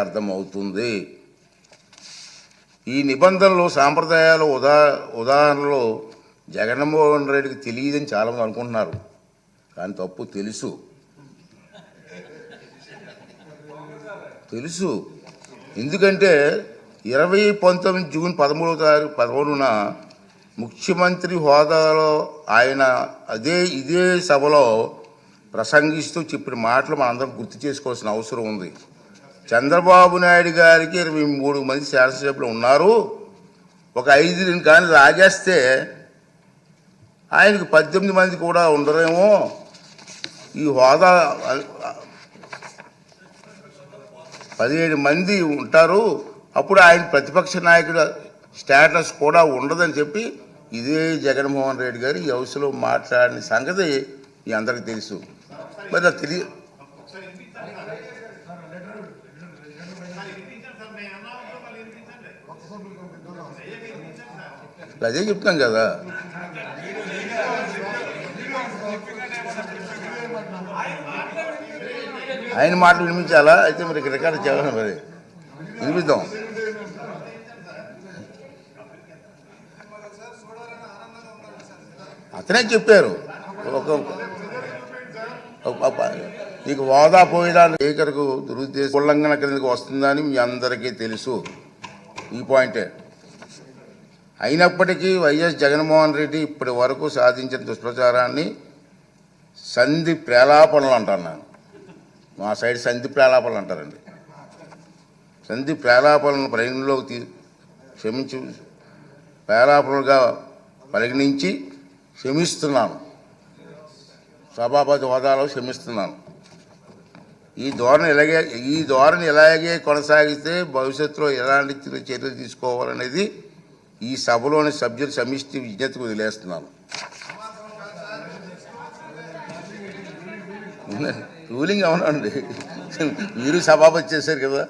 అర్థమవుతుంది. ఈ నిబంధనలు సాంప్రదాయాలు ఉదాహరణలో జగన్మోహన్ రెడ్డికి తెలియదని చాలామంది అనుకుంటున్నారు, కానీ తప్పు. తెలుసు. ఎందుకంటే 2019 జూన్ 13న ముఖ్యమంత్రి హోదాలో ఆయన ఇదే సభలో ప్రసంగిస్తూ చెప్పిన మాటలు మనందరం గుర్తు చేసుకోవాల్సిన అవసరం ఉంది. చంద్రబాబు నాయుడు గారికి 23 మంది శాసనసభ్యులు ఉన్నారు, ఒక 5 కానీ లాగేస్తే ఆయనకు 18 మంది కూడా ఉండరేమో, ఈ హోదా 17 మంది ఉంటారు, అప్పుడు ఆయన ప్రతిపక్ష నాయకుడు స్టేటస్ కూడా ఉండదని చెప్పి ఇదే జగన్మోహన్ రెడ్డి గారు ఈ హౌస్లో మాట్లాడిన సంగతి మీ అందరికీ తెలుసు. మరి అది అదే చెప్తాం కదా. ఆయన మాటలు వినిపించాలా? అయితే మరి రికార్డు చేయాలి, మరి వినిపిద్దాం. అతనే చెప్పారు, నీకు హోదా పోయేదాన్ని స్పీకర్కు దురుద్దేశ ఉల్లంఘన కిందకి వస్తుందని మీ అందరికీ తెలుసు. ఈ పాయింటే. అయినప్పటికీ వైఎస్ జగన్మోహన్ రెడ్డి ఇప్పటి వరకు సాధించిన దుష్ప్రచారాన్ని సంధి ప్రేలాపనలు అంటాను నేను. మా సైడ్ సంధి ప్రేలాపనలు అంటారండి. సంధి ప్రేలాపనలను పరిగణలోకి ప్రేలాపనలుగా పరిగణించి క్షమిస్తున్నాను, సభాపతి హోదాలో క్షమిస్తున్నాను. ఈ ధోరణి ఇలాగే కొనసాగిస్తే భవిష్యత్తులో ఎలాంటి చర్యలు తీసుకోవాలనేది ఈ సభలోని సభ్యుల సమిష్టి విజ్ఞతకు వదిలేస్తున్నాను. రూలింగ్ అవునండి, మీరు సభాపతి చేశారు కదా.